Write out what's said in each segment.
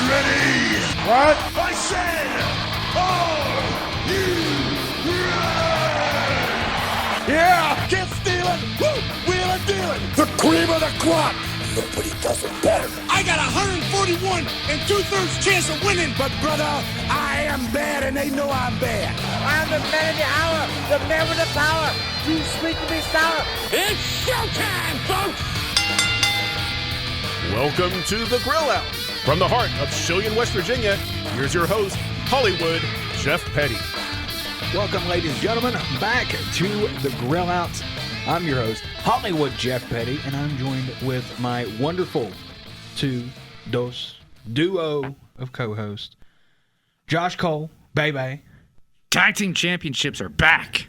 ready? What? I said, are you ready? Yeah! Can't steal it. Woo! Wheel and deal it. The cream of the crop! Nobody does it better. I got 141 and 2/3 chance of winning. But brother, I am bad and they know I'm bad. I'm the man of the hour, the man with the power. Too sweet to be sour. It's showtime, folks. Welcome to The Grill Out. From the heart of Shillian, West Virginia, here's your host, Hollywood Jeff Petty. Welcome, ladies and gentlemen, back to The Grill Out. I'm your host, Hollywood Jeff Petty, and I'm joined with my wonderful duo of co-hosts, Josh Cole, Bebe. Tag team championships are back.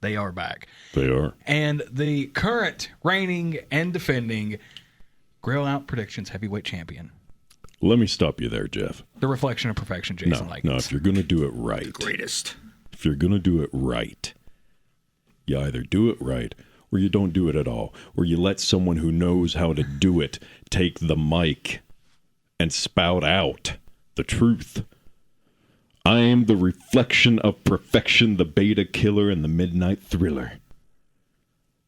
They are back. They are. And the current reigning and defending Grill Out Predictions heavyweight champion. Let me stop you there, Jeff. The reflection of perfection, Jason Lykens. No, if you're going to do it right. Greatest. If you're going to do it right, you either do it right or you don't do it at all. Or you let someone who knows how to do it take the mic and spout out the truth. I am the reflection of perfection, the beta killer, and the midnight thriller.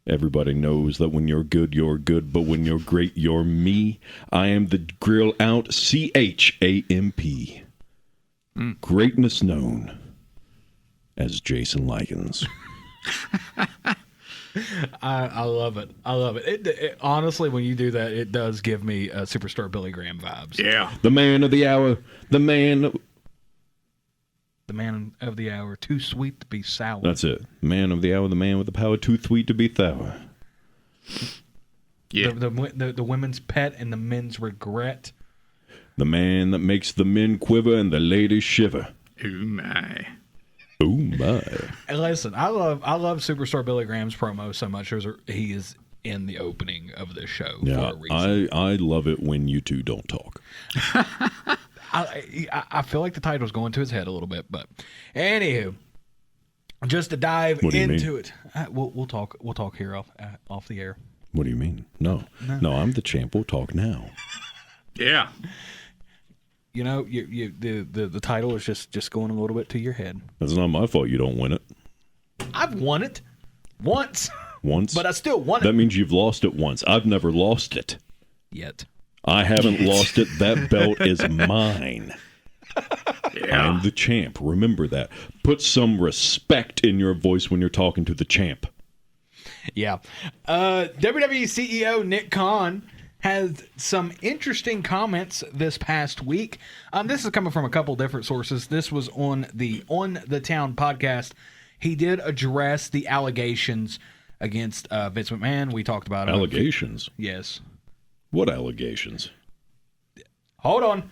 Everybody knows that when you're good, but when you're great, you're me. I am the Grill Out CHAMP. Greatness known as Jason Lykens. I love it. I love it. It. Honestly, when you do that, it does give me Superstar Billy Graham vibes. Yeah. The man of the hour. The man of the hour, too sweet to be sour. That's it. Man of the hour, the man with the power, too sweet to be sour. Yeah. The women's pet and the men's regret. The man that makes the men quiver and the ladies shiver. Ooh, my. Oh my! And listen, I love Superstar Billy Graham's promo so much. He is in the opening of this show for a reason. I love it when you two don't talk. I feel like the title's going to his head a little bit, but anywho, just to dive into it, we'll talk here off the air. What do you mean? No, I'm the champ. We'll talk now. Yeah. You know, the title is just going a little bit to your head. That's not my fault. You don't win it. I've won it once. Once, but I still won it. That means you've lost it once. I've never lost it yet. I haven't lost it. That belt is mine. Yeah. I'm the champ. Remember that. Put some respect in your voice when you're talking to the champ. Yeah. WWE CEO Nick Kahn has some interesting comments this past week. This is coming from a couple different sources. This was on the Town podcast. He did address the allegations against Vince McMahon. We talked about allegations. Yes. What allegations? Hold on.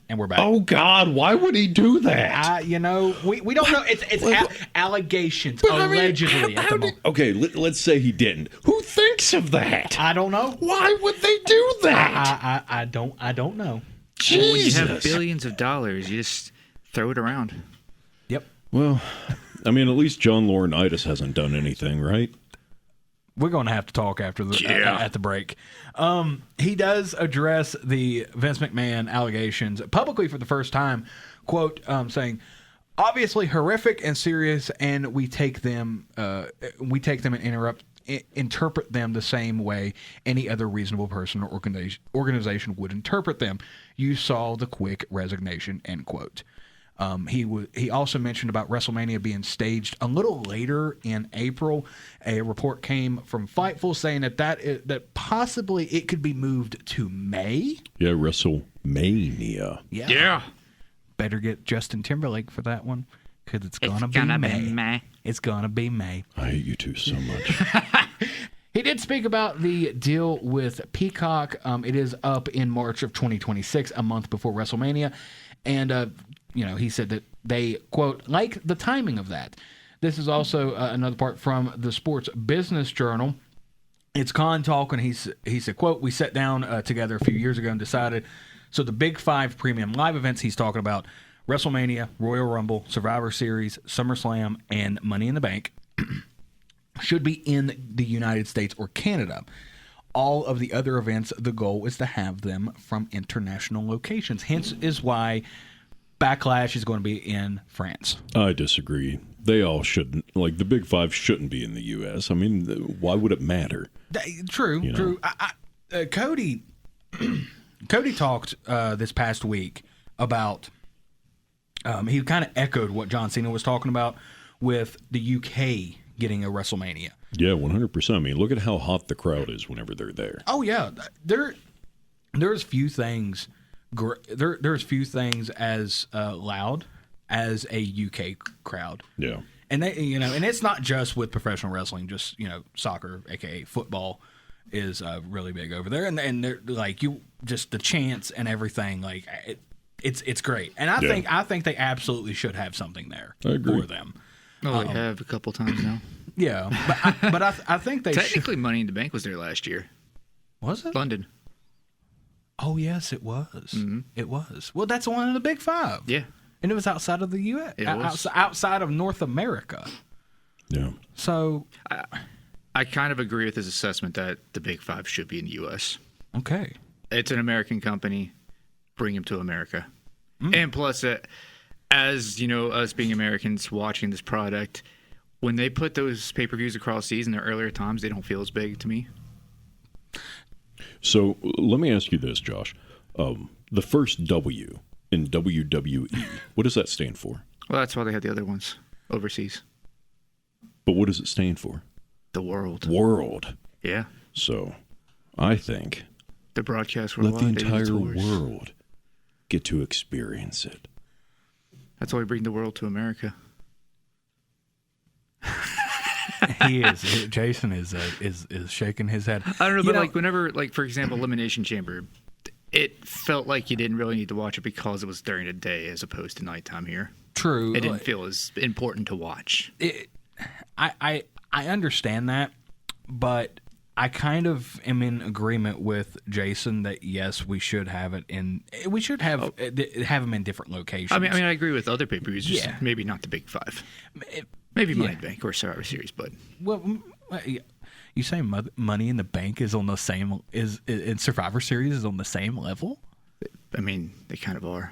And we're back. Oh, God, why would he do that? We don't know. It's allegations, but allegedly. I mean, okay, let's say he didn't. Who thinks of that? I don't know. Why would they do that? I don't know. Well, when you have billions of dollars, you just throw it around. Yep. Well, I mean, at least John Laurinaitis hasn't done anything, right? We're going to have to talk after at the break. He does address the Vince McMahon allegations publicly for the first time, quote, saying, obviously horrific and serious, and we take them and interpret them the same way any other reasonable person or organization would interpret them. You saw the quick resignation, end quote. He also mentioned about WrestleMania being staged a little later in April. A report came from Fightful saying that possibly it could be moved to May. Yeah, WrestleMania. Yeah. Better get Justin Timberlake for that one because it's gonna be May. It's gonna be May. I hate you two so much. He did speak about the deal with Peacock. It is up in March of 2026, a month before WrestleMania, and he said that they, quote, like the timing of that. This is also another part from the Sports Business Journal. It's Kahn talking. He said, quote, we sat down together a few years ago and decided, so the big 5 premium live events he's talking about, WrestleMania, Royal Rumble, Survivor Series, SummerSlam, and Money in the Bank, should be in the United States or Canada. all of the other events, the goal is to have them from international locations. Hence is why Backlash is going to be in France. I disagree. They all shouldn't. Like, the Big Five shouldn't be in the U.S. I mean, why would it matter? True, true. Cody talked this past week about, he kind of echoed what John Cena was talking about with the UK getting a WrestleMania. Yeah, 100%. I mean, look at how hot the crowd is whenever they're there. Oh, yeah. There's few things... There's few things as loud as a UK crowd. Yeah, and they, and it's not just with professional wrestling. Just soccer, aka football, is really big over there. And they're like just the chants and everything. Like it's great. And I think they absolutely should have something there for them. Oh, they have a couple times now. Yeah, but I think they technically Money in the Bank was there last year. Was it London? Oh, yes, it was. Mm-hmm. It was. Well, that's one of the Big Five. Yeah. And it was outside of the U.S. Outside of North America. Yeah. So I kind of agree with his assessment that the Big Five should be in the U.S. Okay. It's an American company. Bring him to America. And plus, as us being Americans watching this product, when they put those pay-per-views across seas in the earlier times, they don't feel as big to me. So let me ask you this, Josh. The first W in WWE, what does that stand for? Well, that's why they had the other ones overseas. But what does it stand for? The world. World. Yeah. So I think the broadcast let worldwide. the entire world get to experience it. That's why we bring the world to America. He is. Jason is shaking his head. I don't know, but whenever, for example, Elimination Chamber, it felt like you didn't really need to watch it because it was during the day as opposed to nighttime here. True. It didn't feel as important to watch. I understand that, but I kind of am in agreement with Jason that yes, we should have it in. We should have them in different locations. I mean, I agree with other pay-per-views, just maybe not the Big Five. Maybe Money in the Bank or Survivor Series, but you say Money in the Bank is on the same in Survivor Series is on the same level. I mean, they kind of are.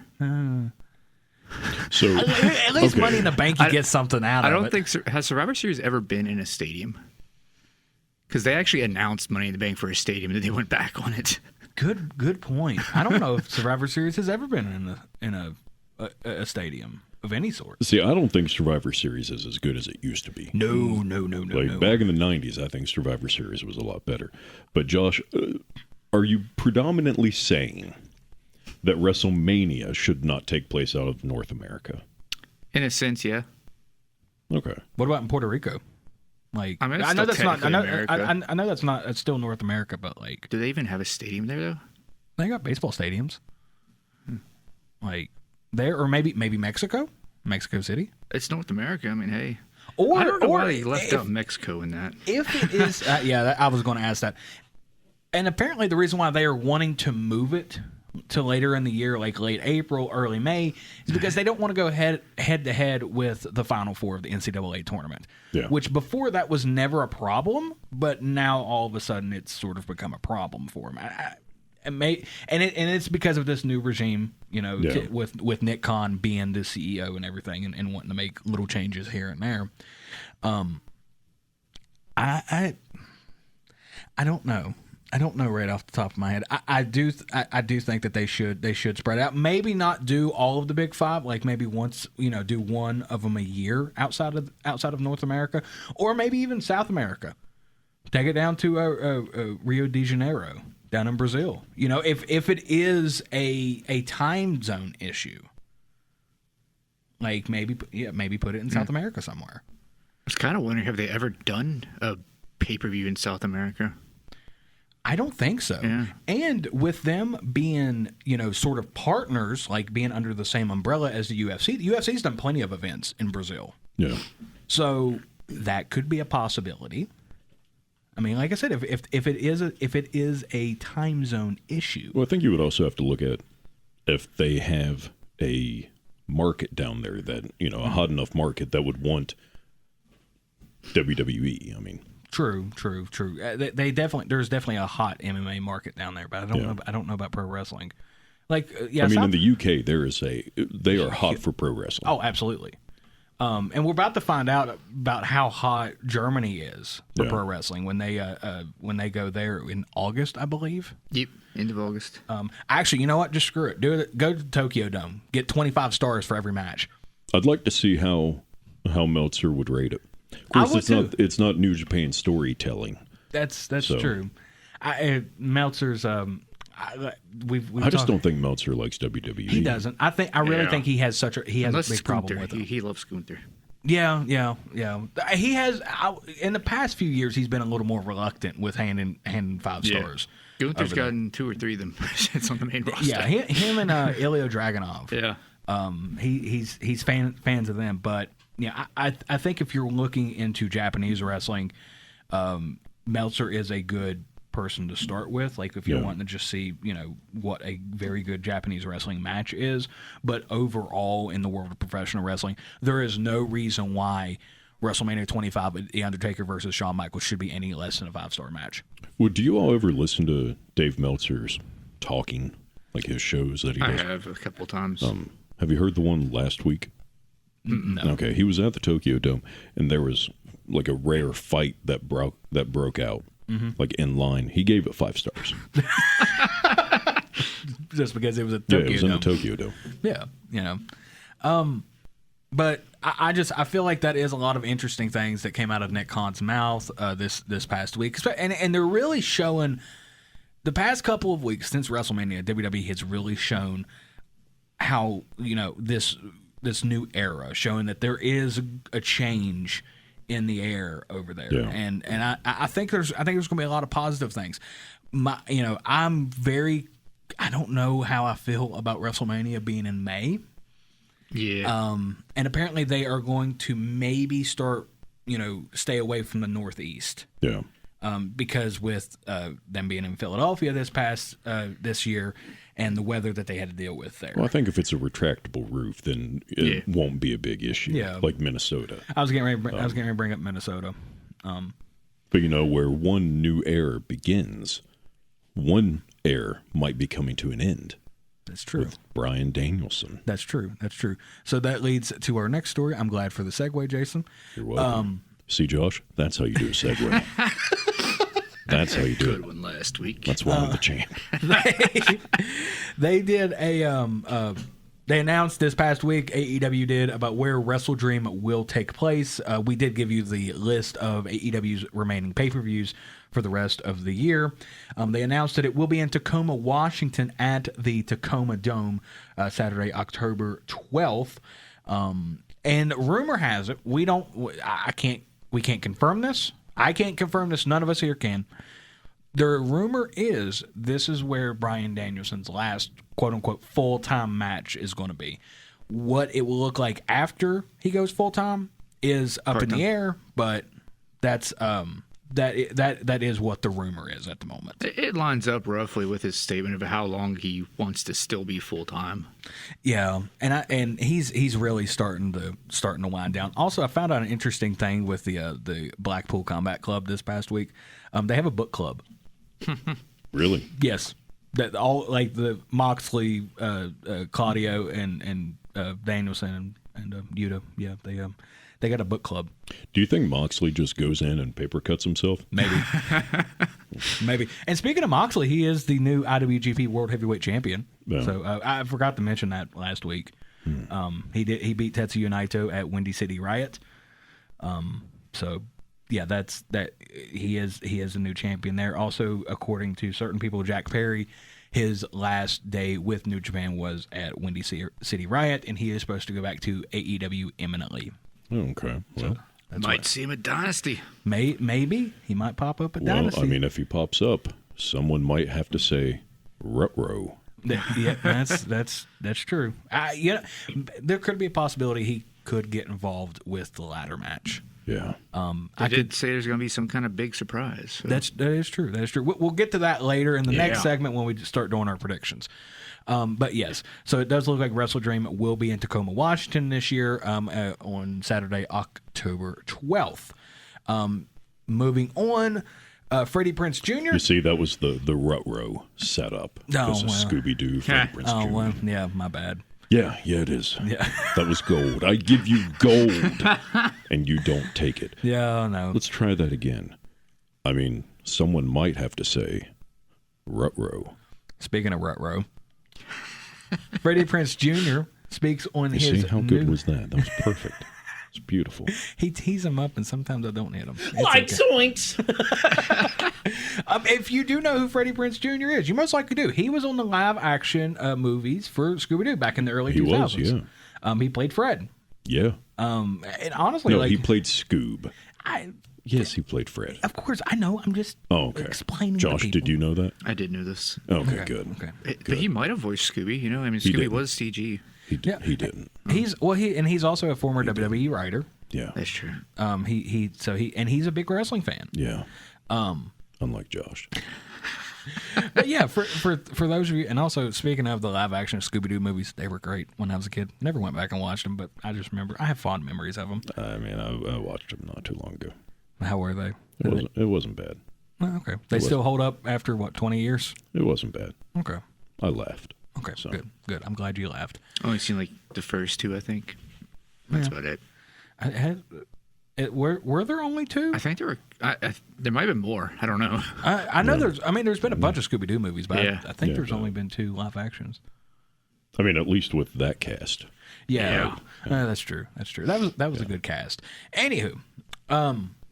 So at least Money in the Bank, you get something out of it. I don't think has Survivor Series ever been in a stadium? Because they actually announced Money in the Bank for a stadium, and then they went back on it. Good point. I don't know if Survivor Series has ever been in a stadium of any sort. See, I don't think Survivor Series is as good as it used to be. No. Back in the 90s, I think Survivor Series was a lot better. But Josh, are you predominantly saying that WrestleMania should not take place out of North America? In a sense, yeah. Okay. What about in Puerto Rico? I know that's not. I know that's not. It's still North America, but do they even have a stadium there though? They got baseball stadiums. There, or maybe Mexico City. It's North America. I mean, hey. Or I don't know why they left out Mexico in that. If it is, I was going to ask that. And apparently, the reason why they are wanting to move it to later in the year, like late April, early May, is because they don't want to go head to head with the Final Four of the NCAA tournament. Yeah. Which before that was never a problem, but now all of a sudden it's sort of become a problem for them. And it's because of this new regime, with Nick Kahn being the CEO and everything, and wanting to make little changes here and there. I don't know. I don't know right off the top of my head. I do think that they should spread out. Maybe not do all of the Big Five, like maybe once, do one of them a year outside of North America, or maybe even South America. Take it down to Rio de Janeiro, down in Brazil. If it is a time zone issue, like maybe put it in South America somewhere. I was kind of wondering, have they ever done a pay-per-view in South America? I don't think so. Yeah. And with them being, sort of partners, like being under the same umbrella as the UFC's done plenty of events in Brazil. Yeah. So that could be a possibility. I mean, like I said, if it is a time zone issue. Well, I think you would also have to look at if they have a market down there that, a hot enough market that would want WWE. I mean, True. They definitely there's definitely a hot MMA market down there, but I don't know about pro wrestling. Like, yeah, I mean, in the UK, they are hot for pro wrestling. Oh, absolutely. And we're about to find out about how hot Germany is for pro wrestling when they go there in August, I believe. Yep, end of August. Actually, you know what? Just screw it. Do it. Go to Tokyo Dome. Get 25 stars for every match. I'd like to see how Meltzer would rate it. Of course, it's not New Japan storytelling. That's true. Meltzer's. I just don't think Meltzer likes WWE. He doesn't. I really think he has a big problem with it. He loves Gunther. Yeah. He has in the past few years he's been a little more reluctant with handing 5 stars. Gunther's gotten 2 or 3 of them since on the main roster. Yeah, him and Ilya Dragunov. Yeah. He's fans of them, but yeah, I think if you're looking into Japanese wrestling, Meltzer is a good person to start with. Like if you're wanting to just see, what a very good Japanese wrestling match is, but overall in the world of professional wrestling, there is no reason why WrestleMania 25, The Undertaker versus Shawn Michaels should be any less than a 5-star match. Well, do you all ever listen to Dave Meltzer's talking, like his shows that he does? I have a couple times. Have you heard the one last week? No. Okay, he was at the Tokyo Dome, and there was like a rare fight that broke out. Like in line, he gave it 5 stars. Just because it was a Tokyo Dome. Yeah, it was in the Tokyo Dome. Yeah, but I feel like that is a lot of interesting things that came out of Nick Khan's mouth this past week, and they're really showing the past couple of weeks since WrestleMania. WWE has really shown how this new era, showing that there is a change in the air over there, and I think there's going to be a lot of positive things. I don't know how I feel about WrestleMania being in May. Yeah. And apparently they are going to maybe start, stay away from the Northeast. Yeah. Because with them being in Philadelphia this year, and the weather that they had to deal with there. Well, I think if it's a retractable roof, then it won't be a big issue. Yeah. Like Minnesota. I was getting ready to bring up Minnesota. But where one new era begins, one era might be coming to an end. That's true. With Bryan Danielson. That's true. So that leads to our next story. I'm glad for the segue, Jason. You're welcome. See, Josh, that's how you do a segue. That's how you do it. Good one last week. That's why I'm the champ. They did they announced this past week, AEW did, about where WrestleDream will take place. We did give you the list of AEW's remaining pay-per-views for the rest of the year. They announced that it will be in Tacoma, Washington at the Tacoma Dome Saturday, October 12th. And rumor has it, we can't confirm this. I can't confirm this. None of us here can. The rumor is this is where Bryan Danielson's last quote-unquote full-time match is going to be. What it will look like after he goes full-time is up in the air, but that's that is what the rumor is at the moment. It lines up roughly with his statement of how long he wants to still be full-time. Yeah, and he's really starting to wind down. Also, I found out an interesting thing with the Blackpool Combat Club this past week. They have a book club. Really? Yes. That all like the Moxley, Claudio, and Danielson and Yuta. Yeah, they got a book club. Do you think Moxley just goes in and paper cuts himself? Maybe. Maybe. And speaking of Moxley, he is the new IWGP World Heavyweight Champion. Yeah. So I forgot to mention that last week. He beat Tetsuya Naito at Windy City Riot. So yeah, that's that. He is a new champion there. Also, according to certain people, Jack Perry, his last day with New Japan was at Windy City Riot, and he is supposed to go back to AEW imminently. Okay. Well, so might see him at Dynasty. Maybe he might pop up at Dynasty. I mean, if he pops up, someone might have to say Ruh-roh. Yeah, that's true. There could be a possibility he could get involved with the ladder match. Yeah. I did say there's going to be some kind of big surprise. So. That is true. That is true. We'll get to that later in the next segment when we start doing our predictions. But yes, so it does look like WrestleDream will be in Tacoma, Washington this year on Saturday, October 12th. Moving on, Freddie Prinze Jr. You see, that was the Ruh-Roh setup. Because of Scooby-Doo, Freddie Prinze Jr. Well, yeah, my bad. Yeah, it is. Yeah. That was gold. I give you gold, and you don't take it. Yeah, no. Let's try that again. I mean, someone might have to say Ruh-Roh. Speaking of Ruh-Roh, Freddie Prinze Jr. speaks on his See, how good was that? That was perfect. It's beautiful. He tees him up, and sometimes I don't hit him. Like zoinks! If you do know who Freddie Prinze Jr. is, you most likely do. He was on the live-action movies for Scooby-Doo back in the early 2000s. He was, yeah. He played Fred. Yeah. And honestly, No, he played Scoob. Yes, he played Fred. Of course, I know. I'm just explaining Josh, to people. did you know that? I did know this. Okay, good. Okay. But he might have voiced Scooby, you know? I mean, Scooby was CG. He didn't. He's also a former WWE writer. Yeah. That's true. He's a big wrestling fan. Yeah. Unlike Josh. But yeah, for those of you, and also speaking of the live action Scooby-Doo movies, they were great when I was a kid. Never went back and watched them, but I just remember I have fond memories of them. I mean, I watched them not too long ago. How were they? It wasn't bad. Oh, okay. They still hold up after, 20 years? It wasn't bad. Okay. I laughed. Okay, So. good. I'm glad you laughed. Only seen like the first two, I think. That's about it. Were there only two? I think there were. There might have been more. I don't know. I know there's been a bunch of Scooby-Doo movies, but Yeah. I think there's only been two live actions. I mean, at least with that cast. Yeah. That's true. That was a good cast. Anywho,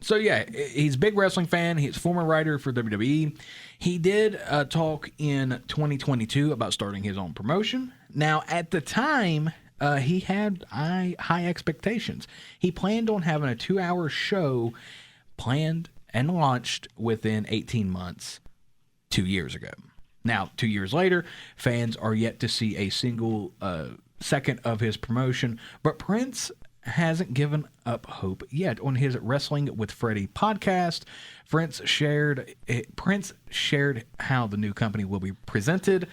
so yeah, he's a big wrestling fan. He's a former writer for WWE. He did talk in 2022 about starting his own promotion. Now, at the time, he had high expectations. He planned on having a 2-hour show planned and launched within 18 months 2 years ago. Now, 2 years later, fans are yet to see a single second of his promotion, but Prince hasn't given up hope yet. On his Wrestling with Freddie podcast, Prince shared how the new company will be presented.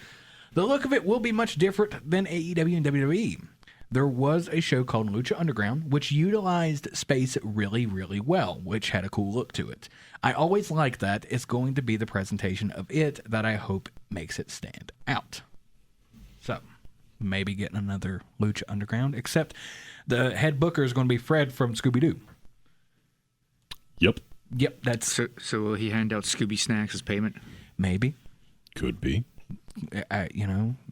The look of it will be much different than AEW and WWE. There was a show called Lucha Underground, which utilized space really, really well, which had a cool look to it. I always like that. It's going to be the presentation of it that I hope makes it stand out. So, maybe getting another Lucha Underground, except the head booker is going to be Fred from Scooby-Doo. Yep. That's... So will he hand out Scooby snacks as payment? Maybe. Could be.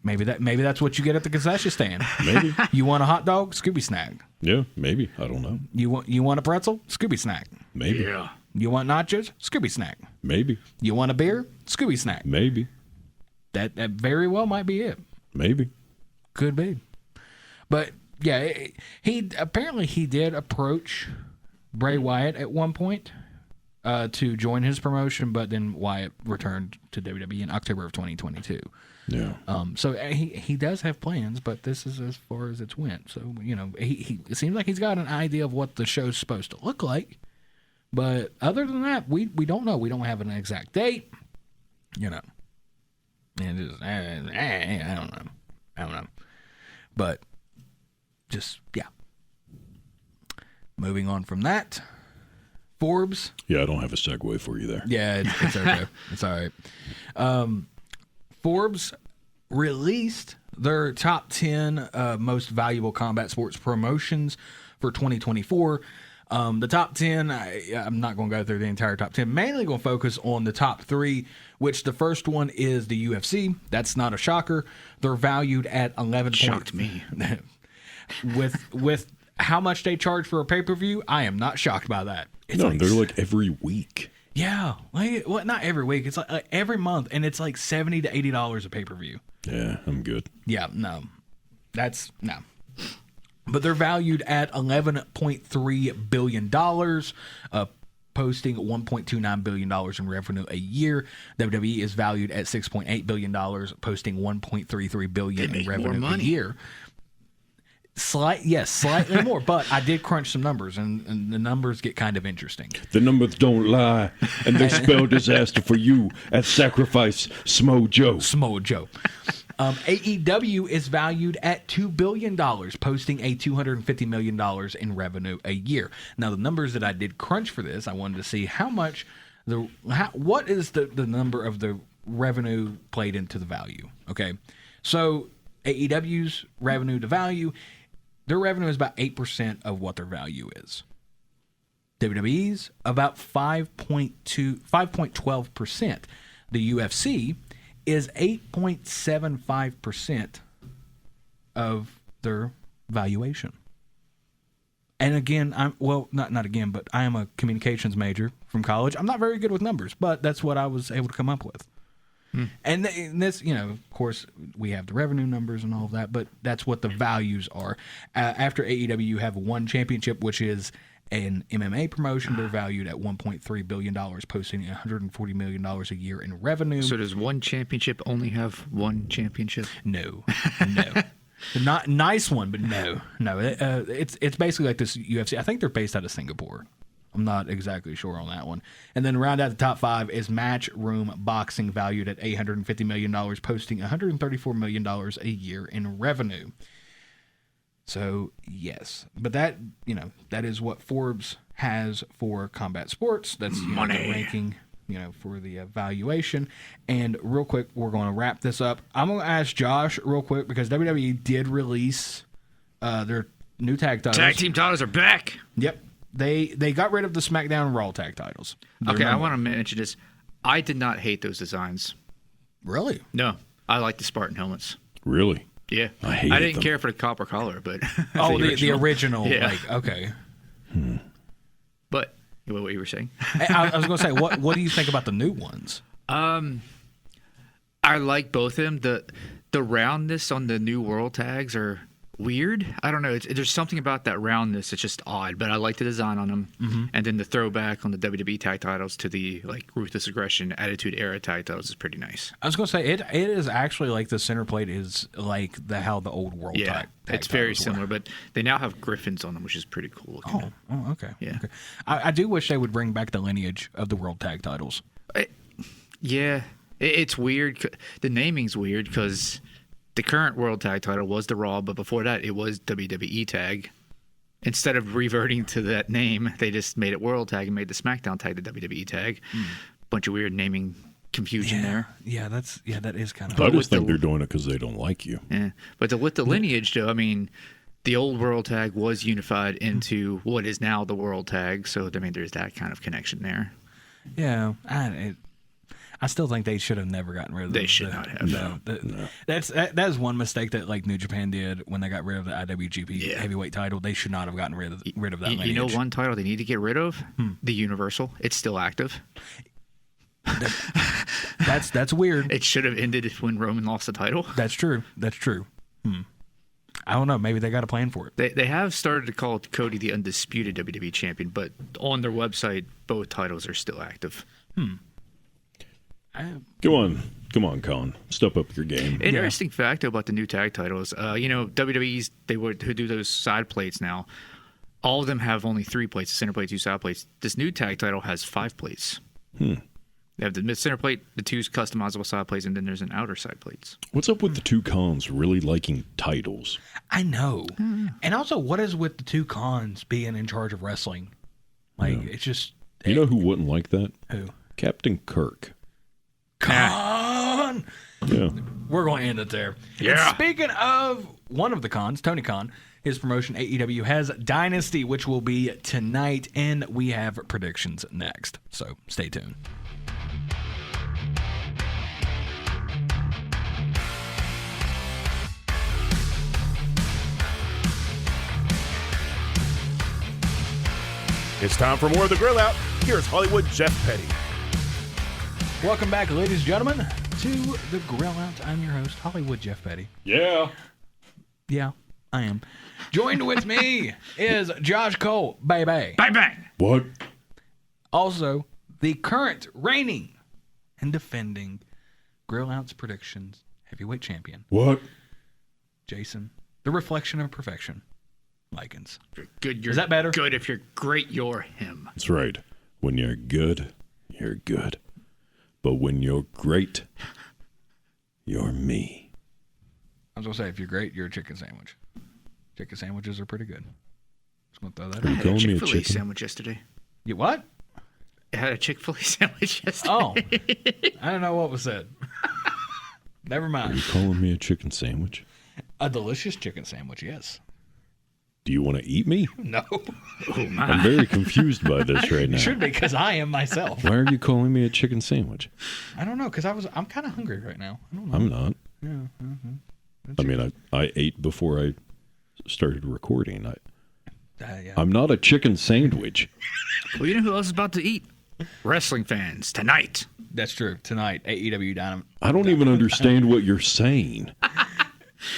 Maybe that's what you get at the concession stand. Maybe. You want a hot dog? Scooby snack. Yeah, maybe. I don't know. You want a pretzel? Scooby snack. Maybe. Yeah. You want nachos? Scooby snack. Maybe. You want a beer? Scooby snack. Maybe. That very well might be it. Maybe. Could be. But yeah, he did approach Bray Wyatt at one point to join his promotion, but then Wyatt returned to WWE in October of 2022. Yeah. So he does have plans, but this is as far as it's went. So, it seems like he's got an idea of what the show's supposed to look like. But other than that, we don't know. We don't have an exact date. And just, I don't know. But just, yeah. Moving on from that, Forbes. Yeah, I don't have a segue for you there. Yeah, it's okay. It's all right. Forbes released their top 10 most valuable combat sports promotions for 2024. The top 10, I'm not going to go through the entire top 10. Mainly going to focus on the top 3, which the first one is the UFC. That's not a shocker. They're valued at 11. Shocked me. with how much they charge for a pay-per-view, I am not shocked by that. They're like every week. Yeah, not every week. It's like every month, and it's like $70 to $80 a pay-per-view. Yeah, I'm good. Yeah, no. No. But they're valued at $11.3 billion, posting $1.29 billion in revenue a year. WWE is valued at $6.8 billion, posting $1.33 billion in revenue a year. Slightly more. But I did crunch some numbers, and the numbers get kind of interesting. The numbers don't lie, and they spell disaster for you at Sacrifice Smo Joe. Smo Joe. AEW is valued at $2 billion, posting a $250 million in revenue a year. Now, the numbers that I did crunch for this, I wanted to see what is the number of the revenue played into the value. Okay, so AEW's revenue to value, their revenue is about 8% of what their value is. WWE's about 5.12%. The UFC is 8.75% of their valuation. And again, not again, but I am a communications major from college. I'm not very good with numbers, but that's what I was able to come up with. And this, of course, we have the revenue numbers and all of that, but that's what the values are. After AEW, you have one championship, which is an MMA promotion. They're valued at $1.3 billion, posting $140 million a year in revenue. So does one championship only have one championship? No. Not nice one, but no. It's basically like this UFC. I think they're based out of Singapore. I'm not exactly sure on that one. And then round out the top 5 is Matchroom Boxing, valued at $850 million, posting $134 million a year in revenue. So, yes. But that is what Forbes has for combat sports. That's the ranking, for the valuation. And real quick, we're going to wrap this up. I'm going to ask Josh real quick, because WWE did release their new tag titles. Tag team titles are back. Yep. They got rid of the SmackDown and Raw tag titles. Okay, I want to mention this. I did not hate those designs. Really? No. I like the Spartan helmets. Really? Yeah. I didn't care for the copper collar, but the original. Yeah. Okay. But what you were saying? I was going to say, what do you think about the new ones? I like both of them. The roundness on the new world tags are weird. I don't know. There's something about that roundness. It's just odd, but I like the design on them. Mm-hmm. And then the throwback on the WWE tag titles to the Ruthless Aggression Attitude Era tag titles is pretty nice. I was going to say it is actually like the center plate is like how the old world tag it's very similar, but they now have griffins on them, which is pretty cool looking. Oh, okay. Yeah. Okay. I do wish they would bring back the lineage of the world tag titles. It's weird. The naming's weird because the current world tag title was the Raw, but before that, it was WWE tag. Instead of reverting to that name, they just made it world tag and made the SmackDown tag the WWE tag. Bunch of weird naming confusion there. Yeah, that is kind of. I just think they're doing it because they don't like you. Yeah, but with the lineage, though, I mean, the old world tag was unified into what is now the world tag. So I mean, there's that kind of connection there. Yeah, I still think they should have never gotten rid of They should not have. No. That is one mistake that New Japan did when they got rid of the IWGP heavyweight title. They should not have gotten rid of that lineage. You know one title they need to get rid of? The Universal. It's still active. That's weird. It should have ended when Roman lost the title. That's true. I don't know. Maybe they got a plan for it. They have started to call Cody the undisputed WWE champion, but on their website, both titles are still active. Come on, Colin. Step up your game. Interesting fact about the new tag titles. WWE's who do those side plates now. All of them have only 3 plates: the center plate, 2 side plates. This new tag title has 5 plates. They have the mid center plate, the 2 customizable side plates, and then there's an outer side plates. What's up with the two cons really liking titles? I know. And also, what is with the two cons being in charge of wrestling? It's just. You know who wouldn't like that? Who? Captain Kirk. Con! Yeah. We're going to end it there. Yeah. And speaking of one of the cons, Tony Khan, his promotion AEW has Dynasty, which will be tonight, and we have predictions next. So stay tuned. It's time for more of the Grill Out. Here's Hollywood Jeff Petty. Welcome back, ladies and gentlemen, to the Grill Out. I'm your host, Hollywood Jeff Petty. Yeah. Yeah, I am. Joined with me is Josh Cole, baby. Bang, bang. What? Also, the current reigning and defending Grill Out's predictions heavyweight champion, What? Jason The reflection of perfection. Lykens. You're good. You're Is that better? Good. If you're great, you're him. That's right. When you're good, you're good. But when you're great, you're me. I was going to say, if you're great, you're a chicken sandwich. Chicken sandwiches are pretty good. Just going to throw that Are you out. calling me a Chick-fil-A chicken? sandwich yesterday. You what? I had a Chick-fil-A sandwich yesterday. Oh. I don't know what was said. Never Are mind. you calling me a chicken sandwich? A delicious chicken sandwich, yes. Do you want to eat me? No. Oh, my. I'm very confused by this right now. It should be, because I am myself. Why are you calling me a chicken sandwich? I don't know, because I'm kind of hungry right now. I don't know. I'm not. Yeah. I mean, I ate before I started recording. Yeah. I'm not a chicken sandwich. Well, you know who else is about to eat? Wrestling fans tonight. That's true. Tonight, AEW Dynamite. I don't even understand what you're saying.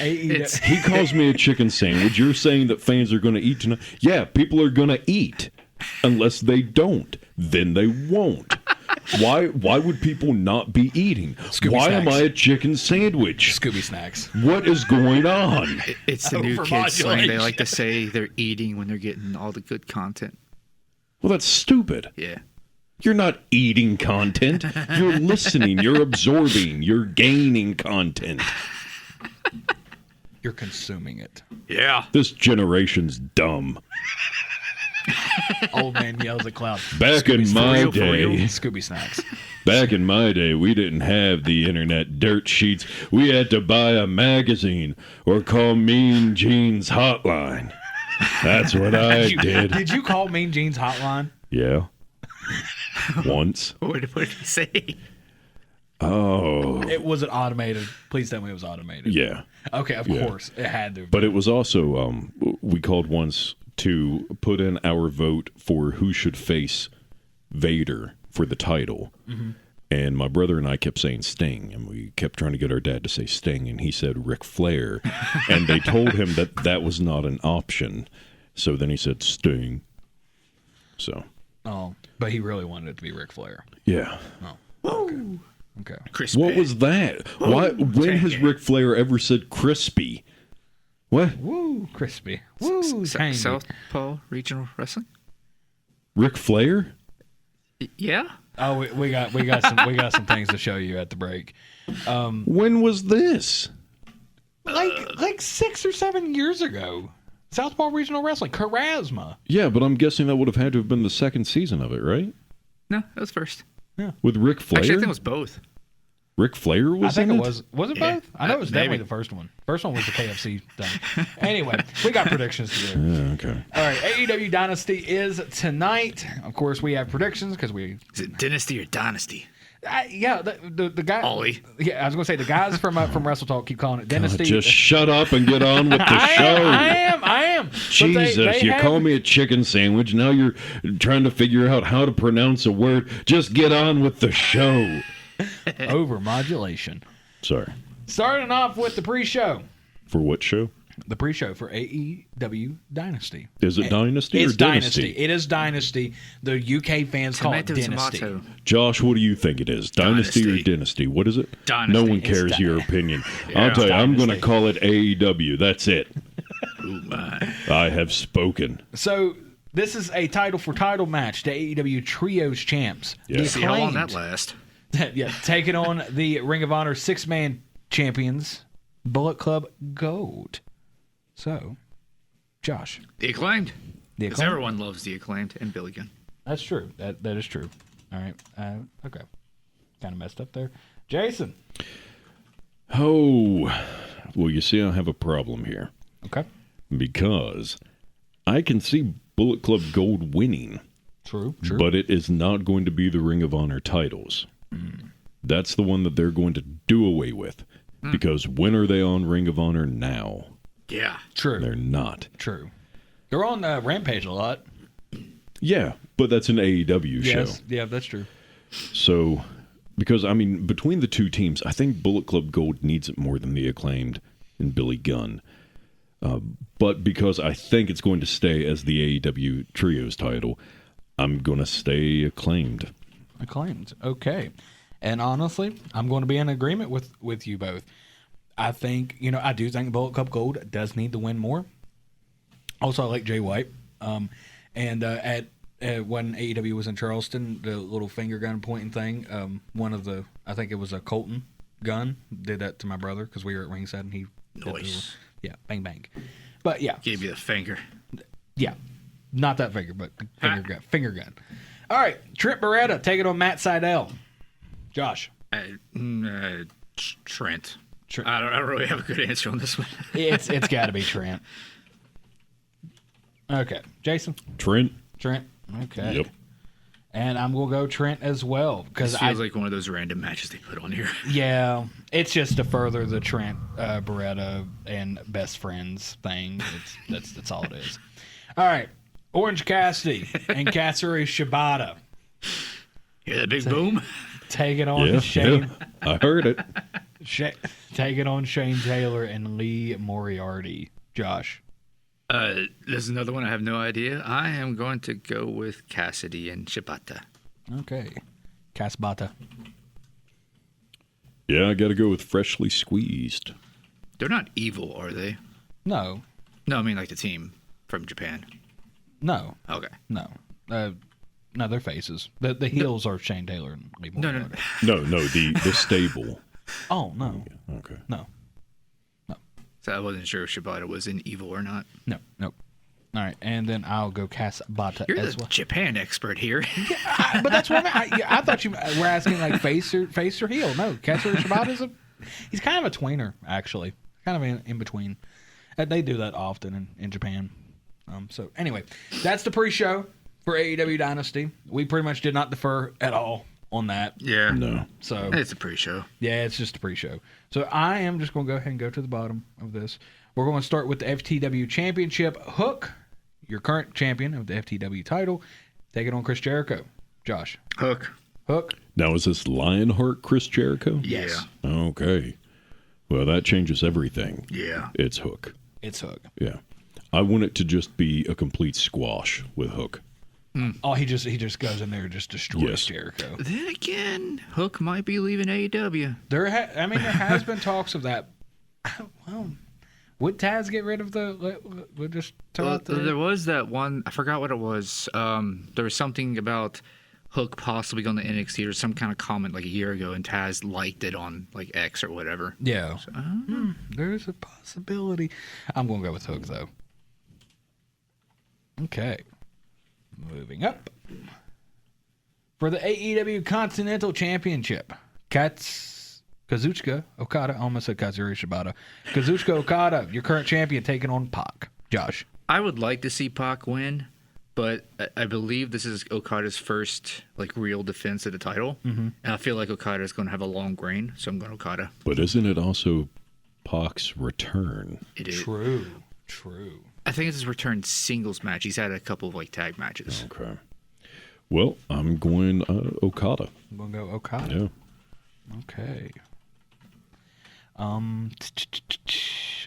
It's He calls me a chicken sandwich. You're saying that fans are going to eat tonight. Yeah, people are going to eat. Unless they don't. Then they won't. Why would people not be eating? Scooby Why am snacks. I a chicken sandwich? Scooby Snacks. What is going on? it's the new kids slang. They Overmodulation. like to say they're eating when they're getting all the good content. Well, that's stupid. Yeah. You're not eating content. You're listening. You're absorbing. You're gaining content. You're consuming it. Yeah. This generation's dumb. Old man yells at cloud. Back in my real, for real. day, Scooby Snacks. back in my day, we didn't have the internet dirt sheets. We had to buy a magazine or call Mean Gene's hotline. That's what I did. Did you call Mean Gene's hotline? Yeah. Once. What did he say? Oh. It wasn't automated. Please tell me it was automated. Yeah. Okay, of course. It had to. But it was also, we called once to put in our vote for who should face Vader for the title. Mm-hmm. And my brother and I kept saying Sting, and we kept trying to get our dad to say Sting, and he said Ric Flair. And they told him that that was not an option. So then he said Sting. So. Oh, but he really wanted it to be Ric Flair. Yeah. Okay. Crispy. What was that? Why? When has Ric Flair ever said crispy? What? Woo, crispy. Woo, tangy. Southpaw Regional Wrestling? Ric Flair? Yeah. Oh, we got some things to show you at the break. When was this? Like 6 or 7 years ago. Southpaw Regional Wrestling, Charisma. Yeah, but I'm guessing that would have had to have been the second season of it, right? No, that was first. With Ric Flair? Actually, I think it was both. Ric Flair was I think in it was. Was it Yeah. both? I know it was definitely Maybe. the first one. First one was the KFC thing. Anyway, we got predictions to do. Yeah, okay. All right, AEW Dynasty is tonight. Of course, we have predictions because we. Is it Dynasty or Dynasty? Yeah, the guy. Ollie. Yeah, I was gonna say the guys from Wrestle Talk keep calling it Dynasty. Just shut up and get on with the show. I am. Jesus, you call me a chicken sandwich. Now you're trying to figure out how to pronounce a word. Just get on with the show. over modulation. Sorry. Starting off with the pre-show. For what show? The pre-show for AEW Dynasty. Is it Dynasty It's or Dynasty? It is Dynasty. The UK fans call it Dynasty. Tomato. Josh, what do you think it is? Dynasty or Dynasty? What is it? Dynasty. No one It's cares your opinion. I'll Yeah. tell you, I'm going to Dynasty. call it AEW. That's it. Ooh, my. I have spoken. So this is a title-for-title match. The AEW Trios champs. Yeah. The See how long that Acclaimed. lasts. Yeah, taking on the Ring of Honor six-man champions, Bullet Club Gold. So, Josh. The Acclaimed. The Because Acclaimed. everyone loves The Acclaimed and Billy Gunn. That's true. That is true. All right. Okay. Kind of messed up there. Jason. Oh, well, you see, I have a problem here Okay. because I can see Bullet Club Gold winning, True. but it is not going to be the Ring of Honor titles. That's the one that they're going to do away with because when are they on Ring of Honor now? Yeah. True. They're not. True. They're on Rampage a lot. Yeah, but that's an AEW show. Yes. Yeah, that's true. So, because, I mean, between the two teams, I think Bullet Club Gold needs it more than the Acclaimed and Billy Gunn. But because I think it's going to stay as the AEW Trios title, I'm going to stay Acclaimed. Acclaimed. Okay. And honestly, I'm going to be in agreement with you both. I think, I do think Bullet Club Gold does need to win more. Also, I like Jay White. And at when AEW was in Charleston, the little finger gun pointing thing, I think it was a Colton gun, did that to my brother because we were at ringside and he Nice. Bang bang. But yeah, Gave you the finger. yeah, not that finger, but the finger gun. All right, Trent Beretta taking on Matt Sydal. Josh, Trent. I don't really have a good answer on this one. it's got to be Trent. Okay, Jason. Trent. Okay. Yep. And I'm gonna go Trent as well because It feels like one of those random matches they put on here. Yeah, it's just to further the Trent Beretta and best friends thing. That's all it is. All right, Orange Cassidy and Katsuri Shibata. Hear that big boom? Taking on Shane. Yeah, I heard it. Taking on Shane Taylor and Lee Moriarty. Josh. There's another one I have no idea. I am going to go with Cassidy and Shibata. Okay. Casbata. Yeah, I got to go with Freshly Squeezed. They're not evil, are they? No. No, I mean like the team from Japan. No. Okay. No. No, they're faces. The heels are Shane Taylor and Lee Moriarty. No. No, the stable. Oh, no. Okay. No. So I wasn't sure if Shibata was in evil or not. Nope. All right, and then I'll go Casbata You're as the well. Japan expert here. But that's what I thought you were asking, like face or heel. No, Katsuri Shibata he's kind of a tweener, actually, kind of in between. They do that often in Japan. So anyway, that's the pre-show for AEW Dynasty. We pretty much did not defer at all on that. Yeah. No. So It's a pre-show. yeah, it's just a pre-show. So I am just going to go ahead and go to the bottom of this. We're going to start with the FTW Championship. Hook, your current champion of the FTW title, taking on Chris Jericho. Josh. Hook. Now, is this Lionheart Chris Jericho? Yes. Okay. Well, that changes everything. Yeah. It's Hook. It's Hook. Yeah. I want it to just be a complete squash with Hook. Oh, he just goes in there and just destroys Jericho. Then again, Hook might be leaving AEW. There has been talks of that. Well, would Taz get rid of we'll just throw out There was that one, I forgot what it was. There was something about Hook possibly going to NXT or some kind of comment like a year ago, and Taz liked it on like X or whatever. Yeah. So, There's a possibility. I'm going to go with Hook, though. Okay. Moving up. For the AEW Continental Championship, Kazuchika Okada, I almost said Katsuri Shibata. Kazuchika Okada, your current champion, taking on Pac. Josh. I would like to see Pac win, but I believe this is Okada's first like real defense of the title. Mm-hmm. And I feel like Okada is going to have a long reign, so I'm going Okada. But isn't it also Pac's return? It is. True. I think it's his return singles match. He's had a couple of like tag matches. Okay. Well, I'm going Okada. I'm going to go Okada. Yeah. Okay.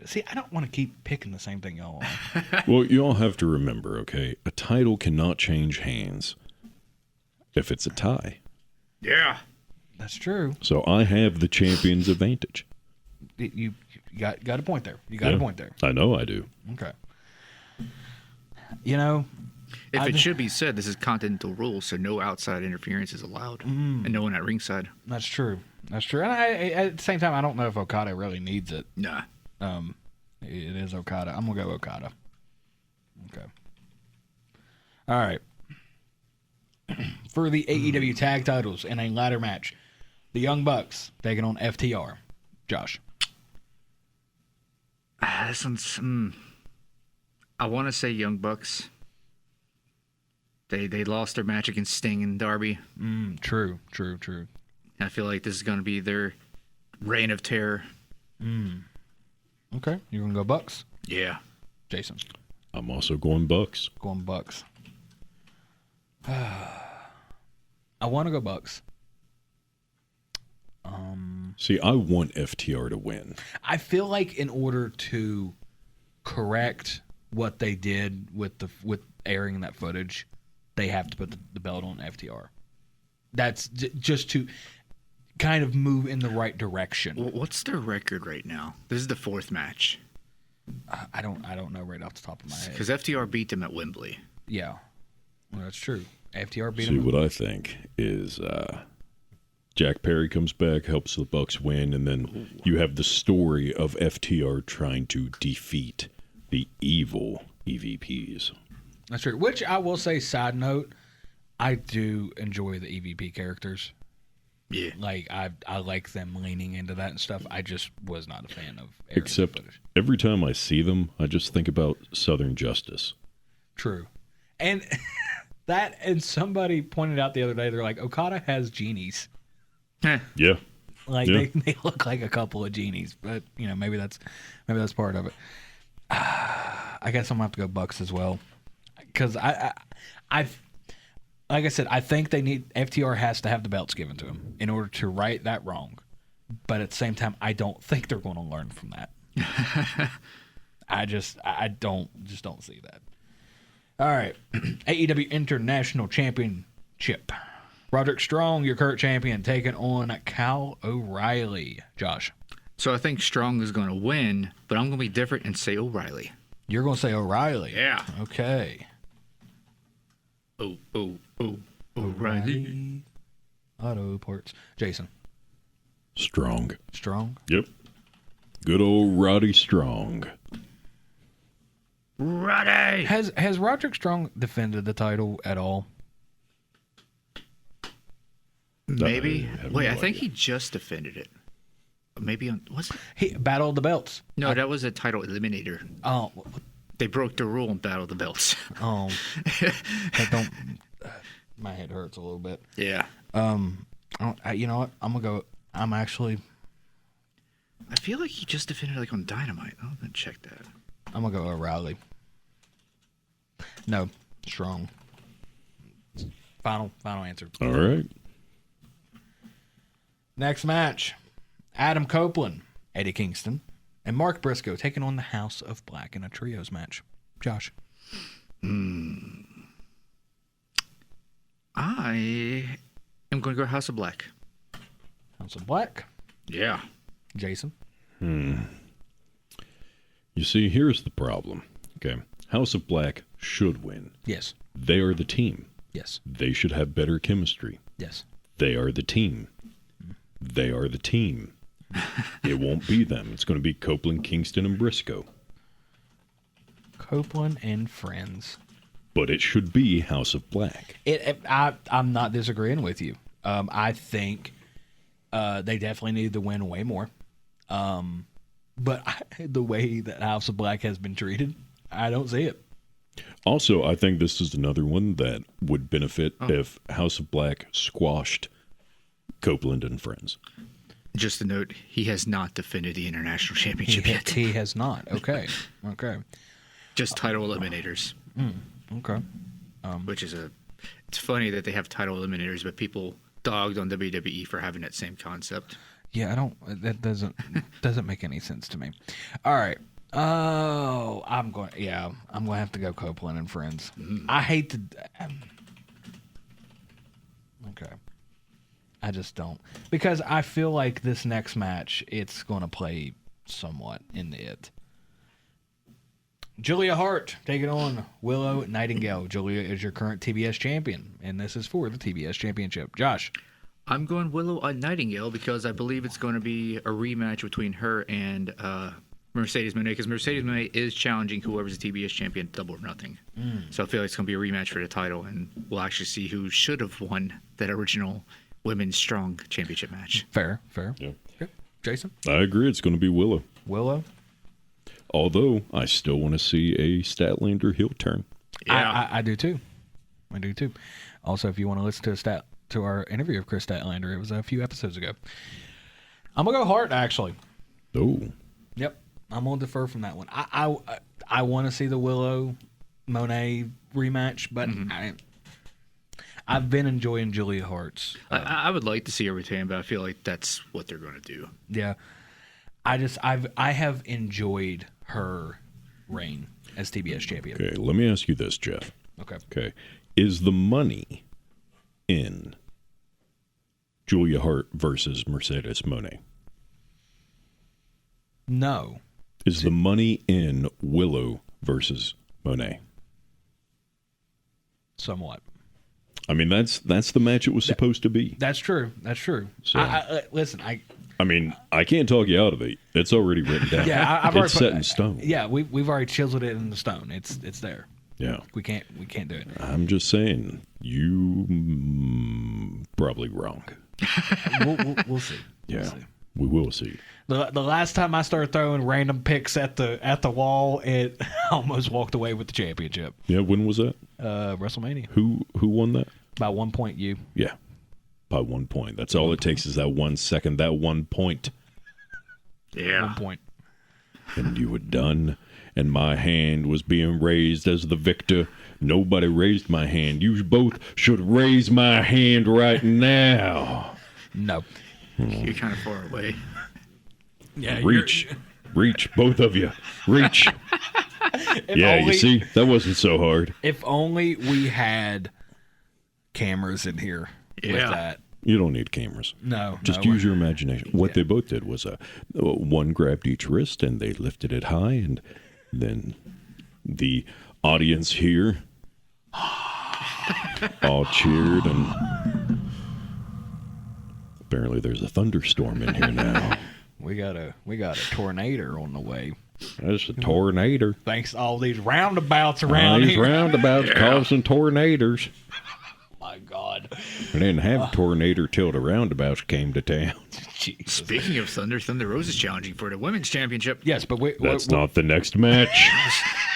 See, I don't want to keep picking the same thing y'all want. Well, you all have to remember, okay, a title cannot change hands if it's a tie. Yeah. That's true. So I have the champion's advantage. You got a point there. You got a point there. I know I do. Okay. If it should be said, this is Continental rules, so no outside interference is allowed, and no one at ringside. That's true. And at the same time, I don't know if Okada really needs it. Nah. It is Okada. I'm gonna go Okada. Okay. All right. For the AEW tag titles in a ladder match, the Young Bucks taking on FTR. Josh. This one's. I want to say Young Bucks. They lost their match against Sting and Darby. True. I feel like this is going to be their reign of terror. Okay. You're gonna go Bucks? Yeah. Jason. I'm also going Bucks. Going Bucks. I want to go Bucks. See, I want FTR to win. I feel like in order to correct what they did with airing that footage, they have to put the belt on FTR. That's just to kind of move in the right direction. What's their record right now? This is the 4th match. I don't know right off the top of my head. Because FTR beat them at Wembley. Yeah, well, that's true. FTR beat See, them. what I think is Jack Perry comes back, helps the Bucks win, and then you have the story of FTR trying to defeat the evil EVPs. That's true. Which I will say, side note, I do enjoy the EVP characters. Yeah. Like, I like them leaning into that and stuff. I just was not a fan of Aaron's Except footage. every time I see them, I just think about Southern Justice. True. And and somebody pointed out the other day, they're like, Okada has genies. Yeah. Like, Yeah. they look like a couple of genies. But, maybe that's part of it. I guess I'm going to have to go Bucks as well. Because like I said, I think FTR has to have the belts given to him in order to right that wrong. But at the same time, I don't think they're going to learn from that. I don't see that. All right. AEW International Championship. Roderick Strong, your current champion, taking on Kyle O'Reilly. Josh. So I think Strong is going to win, but I'm going to be different and say O'Reilly. You're going to say O'Reilly. Yeah. Okay. O'Reilly. Auto parts. Jason. Strong. Strong. Yep. Good old Roddy Strong. Roddy! Has Roderick Strong defended the title at all? Maybe. I have Wait, no I think idea. he just defended it. Maybe on... Was it? He Battle of the Belts. No, that was a title eliminator. Oh, They broke the rule and Battle of the Belts. oh, that don't. My head hurts a little bit. Yeah. You know what? I'm gonna go. I'm actually. I feel like he just defended like on Dynamite. I'm going to check that. I'm gonna go O'Reilly. No, Strong. Final answer. All right. Next match: Adam Copeland, Eddie Kingston, and Mark Briscoe taking on the House of Black in a trios match. Josh. I am going to go House of Black. House of Black. Yeah. Jason. You see, here's the problem. Okay. House of Black should win. Yes. They are the team. Yes. They should have better chemistry. Yes. They are the team. They are the team. It won't be them. It's going to be Copeland, Kingston, and Briscoe. Copeland and friends. But it should be House of Black. I'm not disagreeing with you. I think they definitely need to win way more. But the way that House of Black has been treated, I don't see it. Also, I think this is another one that would benefit if House of Black squashed Copeland and friends. Just a note, he has not defended the International Championship yet. He has not. Okay. Just title eliminators. Okay. Which is it's funny that they have title eliminators, but people dogged on WWE for having that same concept. Yeah, that doesn't make any sense to me. All right. Oh, I'm going to have to go Copeland and friends. I hate to. Okay. I just don't. Because I feel like this next match, it's going to play somewhat in it. Julia Hart taking on Willow Nightingale. Julia is your current TBS champion, and this is for the TBS championship. Josh. I'm going Willow Nightingale because I believe it's going to be a rematch between her and Mercedes Moné, because Mercedes Moné is challenging whoever's the TBS champion double or nothing. So I feel like it's going to be a rematch for the title, and we'll actually see who should have won that original Women's Strong Championship match. Fair. Yeah. Okay. Jason? I agree. It's going to be Willow. Willow? Although, I still want to see a Statlander heel turn. Yeah. I do too. Also, if you want to listen to our interview of Chris Statlander, it was a few episodes ago. I'm going to go Hart, actually. Oh. Yep. I'm going to defer from that one. I want to see the Willow Monet rematch, but I've been enjoying Julia Hart's. I would like to see her retain, but I feel like that's what they're going to do. Yeah. I have enjoyed her reign as TBS champion. Okay, let me ask you this, Jeff. Okay. Okay. Is the money in Julia Hart versus Mercedes Moné? No. Is the money in Willow versus Moné? Somewhat. I mean, that's the match it was supposed to be. That's true. So, listen, I mean, I can't talk you out of it. It's already written down. Yeah, I've it's already set in stone. Yeah, we've already chiseled it in the stone. It's there. Yeah. We can't do it. I'm just saying, you probably wrong. We'll see. Yeah, We'll see. we will see. The last time I started throwing random picks at the wall, it almost walked away with the championship. Yeah, when was that? WrestleMania. Who won that? By 1 point, you. Yeah, by 1 point. That's all it takes is that 1 second, that 1 point. Yeah. 1 point. And you were done, and my hand was being raised as the victor. Nobody raised my hand. You both should raise my hand right now. No. You're kind of far away. Yeah. Reach, both of you. Reach. Yeah, you see, that wasn't so hard. If only we had cameras in here with that. You don't need cameras. No. Just use your imagination. What they both did was one grabbed each wrist and they lifted it high, and then the audience here all cheered, and apparently there's a thunderstorm in here now. We got a tornado on the way. There's a tornado. Thanks to all these roundabouts around These here. roundabouts causing tornadoes. My God. We didn't have a tornado till the roundabouts came to town. Jesus. Speaking of Thunder Rose is challenging for the women's championship. Yes, but That's not the next match.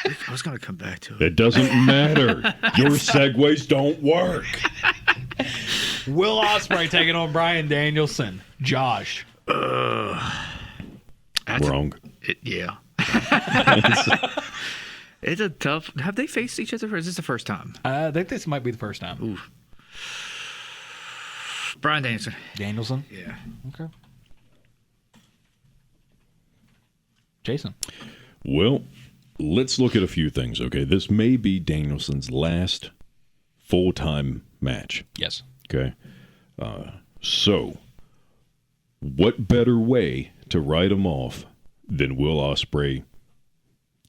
I was going to come back to it. It doesn't matter. Your segues don't work. Will Ospreay taking on Bryan Danielson. Josh. Wrong. Yeah. It's a tough. Have they faced each other, or is this the first time? I think this might be the first time. Ooh. Bryan Danielson. Danielson? Yeah. Okay. Jason. Well, let's look at a few things, okay? This may be Danielson's last full-time match, Yes. okay? So, what better way to write him off than Will Ospreay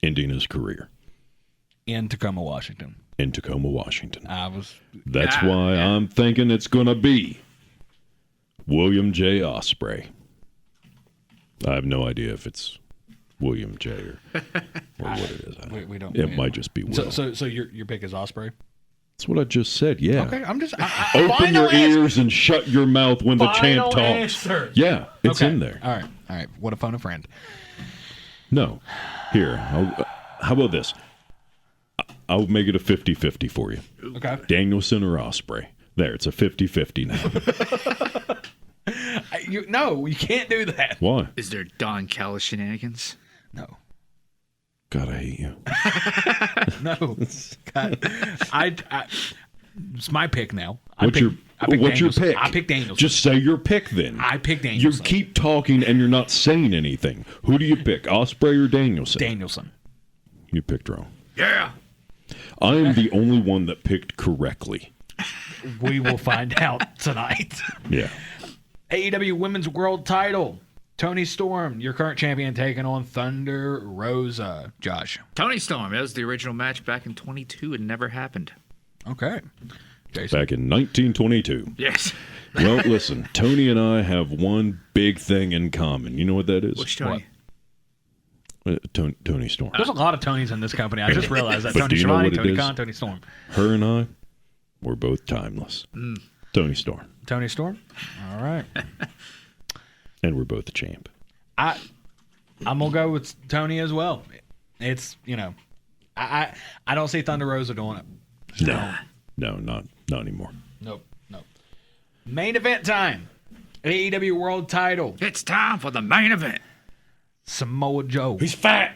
ending his career? In Tacoma, Washington. In Tacoma, Washington. That's why I'm thinking it's going to be William J. Ospreay. I have no idea if it's William J. or what it is. We don't. It might just be Will. So your pick is Ospreay? That's what I just said, yeah. Okay, I'm just... Open your ears and shut your mouth when the champ talks. Answer. Yeah, it's Okay. in there. All right. What a phone a friend. No. Here, how about this? I'll make it a 50-50 for you. Okay. Danielson or Ospreay. There, it's a 50-50 now. No, you can't do that. Why? Is there Don Callis shenanigans? No. God, I hate you. No. God. It's my pick now. What's your pick? I pick Danielson. Just say your pick then. I pick You Danielson. keep talking and you're not saying anything. Who do you pick, Ospreay or Danielson? Danielson. You picked wrong. Yeah. I am the only one that picked correctly. We will find out tonight. Yeah. AEW Women's World Title. Tony Storm, your current champion, taking on Thunder Rosa. Josh. Tony Storm. That was the original match back in 22. It never happened. Okay. Jason. Back in 1922. Yes. Well, listen, Tony and I have one big thing in common. You know what that is? Which Tony? Tony Storm. There's a lot of Tonys in this company. I just realized that. But Tony do you know Schiavone, what it Tony is? Khan, Tony Storm. Her and I, we're both timeless. Tony Storm. Tony Storm? All right. And we're both the champ. I'm gonna go with Tony as well. It's I don't see Thunder Rosa doing it. No, not anymore. Nope. Main event time. AEW World Title. It's time for the main event. Samoa Joe. He's fat.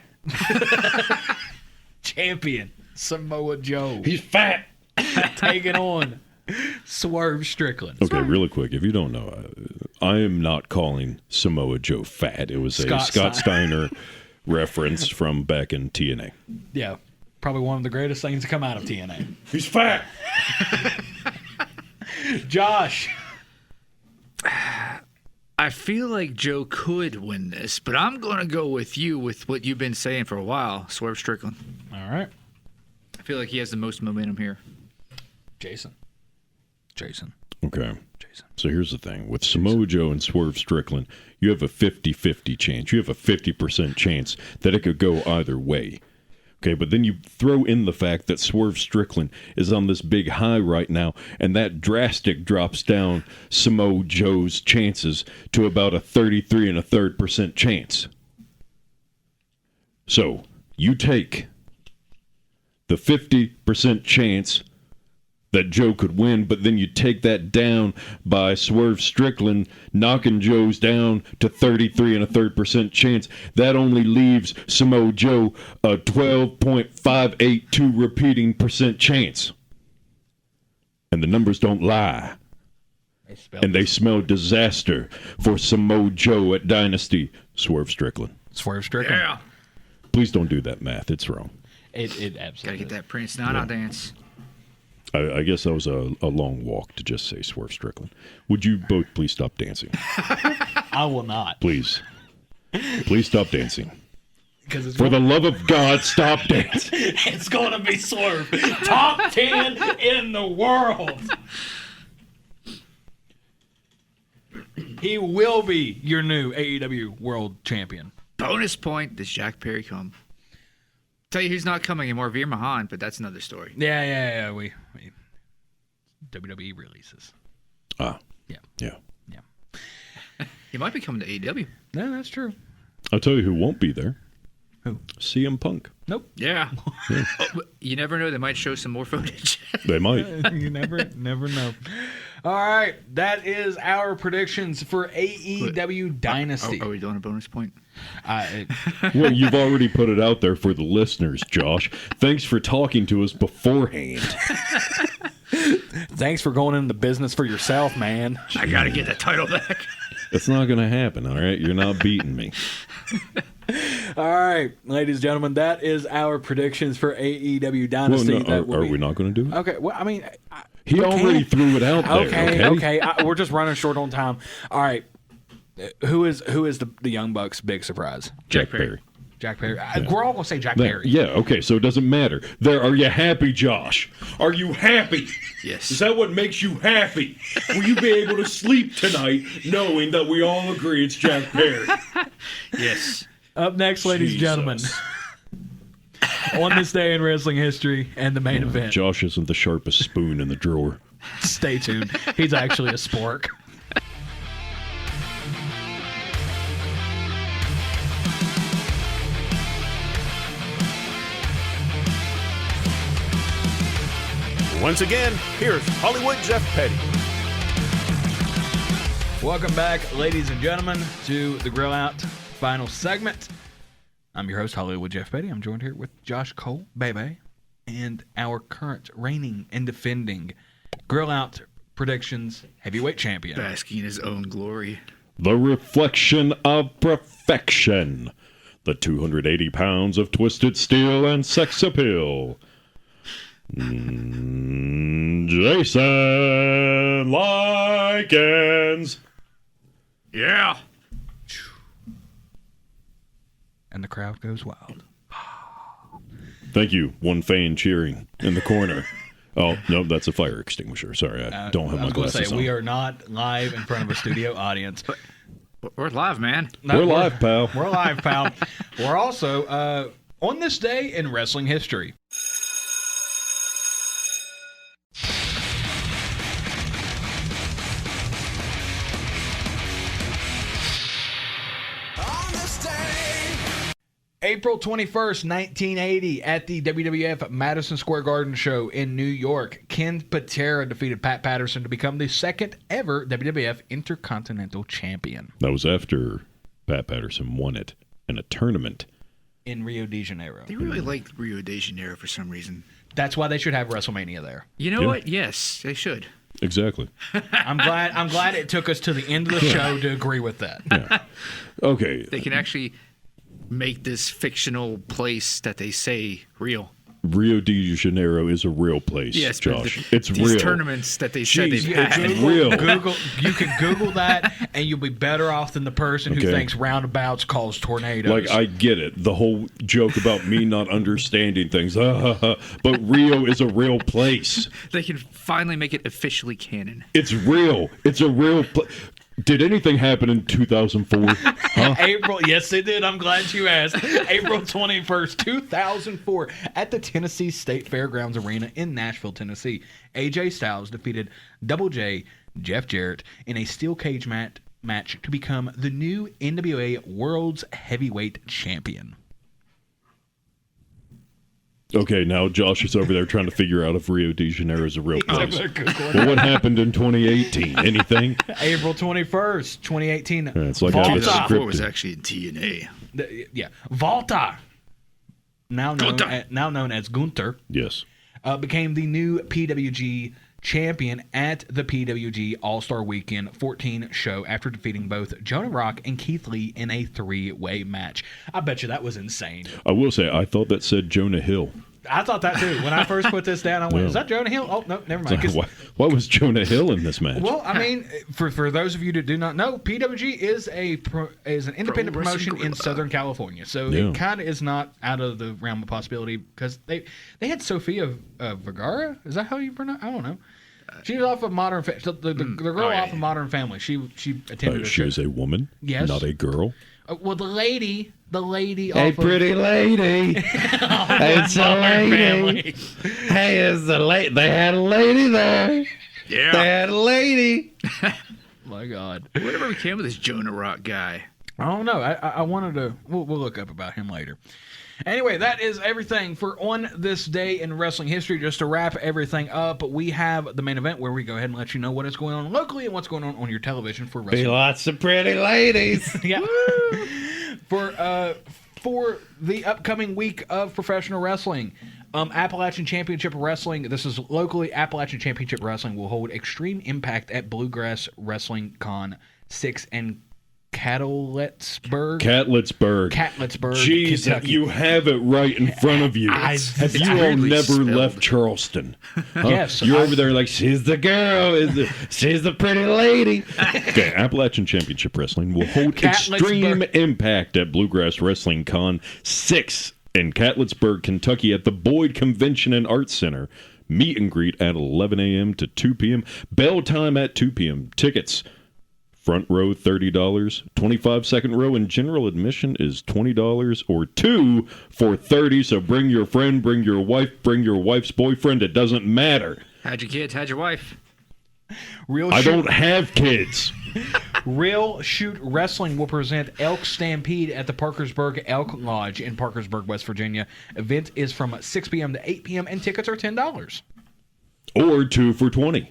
Champion. Samoa Joe. He's fat. Taking on Swerve Strickland. Okay, really quick. If you don't know, I am not calling Samoa Joe fat. It was a Scott Steiner reference from back in TNA. Yeah. Probably one of the greatest things to come out of TNA. He's fat. Josh. I feel like Joe could win this, but I'm going to go with you with what you've been saying for a while, Swerve Strickland. All right. I feel like he has the most momentum here. Jason. Okay. So here's the thing. With Samoa Joe and Swerve Strickland, you have a 50-50 chance. You have a 50% chance that it could go either way. Okay, but then you throw in the fact that Swerve Strickland is on this big high right now, and that drastic drops down Samoa Joe's chances to about a 33 1/3% chance. So you take the 50% chance that Joe could win, but then you take that down by Swerve Strickland knocking Joe's down to 33 1/3% chance. That only leaves Samoa Joe a 12.582 repeating percent chance. And the numbers don't lie. And they smell disaster for Samoa Joe at Dynasty. Swerve Strickland. Yeah. Please don't do that math. It's wrong. It absolutely Gotta get that Prince Nana dance. I guess that was a long walk to just say Swerve Strickland. Would you both please stop dancing? I will not. Please. Please stop dancing. Because For the love of God, stop dancing. it's going to be Swerve. Top 10 in the world. He will be your new AEW World Champion. Bonus point, does Jack Perry come? Tell you who's not coming anymore, Veer Mahan, but that's another story. Yeah. We WWE releases. Yeah. Yeah. He might be coming to AEW. No, that's true. I'll tell you who won't be there. Who? CM Punk. Nope. Yeah. You never know. They might show some more footage. They might. You never know. All right, that is our predictions for AEW Dynasty. Are we doing a bonus point? Well, you've already put it out there for the listeners, Josh. Thanks for talking to us beforehand. Thanks for going into business for yourself, man. I got to get that title back. It's not going to happen, all right? You're not beating me. All right, ladies and gentlemen, that is our predictions for AEW Dynasty. Well, no, are we not going to do it? Okay, well, I mean... He already threw it out there. Okay. We're just running short on time. All right. Who is the Young Bucks' big surprise? Jack Perry. Jack Perry. We're all going to say Jack Perry. Yeah, okay, so it doesn't matter. Are you happy, Josh? Are you happy? Yes. Is that what makes you happy? Will you be able to sleep tonight knowing that we all agree it's Jack Perry? Yes. Up next, ladies and gentlemen, on this day in wrestling history and the main event. Josh isn't the sharpest spoon in the drawer. Stay tuned. He's actually a spork. Once again, here's Hollywood Jeff Petty. Welcome back, ladies and gentlemen, to the Grill Out final segment. I'm your host, Hollywood Jeff Petty. I'm joined here with Josh Cole, baby, and our current reigning and defending Grill Out Predictions heavyweight champion. Basking in his own glory. The reflection of perfection. The 280 pounds of twisted steel and sex appeal. Jason Lykens. Yeah. And the crowd goes wild. Thank you. One fan cheering in the corner. Oh, no, that's a fire extinguisher. Sorry, I don't have my glasses on. We are not live in front of a studio audience. We're live, man. We're live, pal. We're live, pal. We're also on this day in wrestling history. April 21st, 1980, at the WWF Madison Square Garden show in New York, Ken Patera defeated Pat Patterson to become the second ever WWF Intercontinental Champion. That was after Pat Patterson won it in a tournament in Rio de Janeiro. They really like Rio de Janeiro for some reason. That's why they should have WrestleMania there. You know what? Yes, they should. Exactly. I'm glad it took us to the end of the show to agree with that. Yeah. Okay. They can actually make this fictional place that they say real. Rio de Janeiro is a real place, Yes, Josh. it's real. These tournaments that they said they've Jeez, had. it's real. You can Google that, and you'll be better off than the person who thinks roundabouts cause tornadoes. Like, I get it. The whole joke about me not understanding things. But Rio is a real place. They can finally make it officially canon. It's real. It's a real place. Did anything happen in 2004? Huh? April, yes, it did. I'm glad you asked. April 21st, 2004, at the Tennessee State Fairgrounds Arena in Nashville, Tennessee, AJ Styles defeated Double J, Jeff Jarrett, in a steel cage match to become the new NWA World's Heavyweight Champion. Okay, now Josh is over there trying to figure out if Rio de Janeiro is a real place. Well, Well, what happened in 2018? Anything? April 21st, 2018. It's like having a Volta. script. was actually in TNA. Volta, now known as Gunther, Yes. became the new PWG champion at the PWG All-Star Weekend 14 show after defeating both Jonah Rock and Keith Lee in a 3-way match. I bet you that was insane. I will say, I thought that said Jonah Hill. I thought that too. When I first put this down, I went, "Is that Jonah Hill?" Oh no, never mind. 'Cause- Why was Jonah Hill in this match? Well, I mean, for those of you that do not know, PWG is an independent Pro Wrestling promotion in Guerrilla. Southern California, so Yeah. it kind of is not out of the realm of possibility because they had Sofia Vergara. Is that how you pronounce? I don't know. She was off of Modern Family. The girl off of Modern Family. She attended. She is a woman, Yes. not a girl. Well, the lady. Hey, pretty lady. It's a lady. Hey, it's a lady. They had a lady there. Yeah. They had a lady. My God. Whatever became of this Jonah Rock guy? I don't know. I wanted to. We'll look up about him later. Anyway, that is everything for On This Day in Wrestling History. Just to wrap everything up, we have the main event where we go ahead and let you know what is going on locally and what's going on your television for Be wrestling. lots of pretty ladies. Yeah. For the upcoming week of professional wrestling, Appalachian Championship Wrestling. This is locally. Appalachian Championship Wrestling will hold Extreme Impact at Bluegrass Wrestling Con 6 in Catlettsburg. Jeez, Kentucky. you have it right in front of you. Have you all weirdly never spelled. left Charleston? Huh? Yes, You're over there like, she's the girl. She's the pretty lady. Okay, Appalachian Championship Wrestling will hold Catlettsburg. Extreme Impact at Bluegrass Wrestling Con 6 in Catlettsburg, Kentucky at the Boyd Convention and Arts Center. Meet and greet at 11 a.m. to 2 p.m. Bell time at 2 p.m. Tickets. Front row $30, 25 second row, and general admission is $20 or 2 for $30. So bring your friend, bring your wife, bring your wife's boyfriend. It doesn't matter. Had your kids, had your wife. I don't have kids. Real Shoot Wrestling will present Elk Stampede at the Parkersburg Elk Lodge in Parkersburg, West Virginia. Event is from 6 p.m. to 8 p.m. and tickets are $10. Or 2 for $20.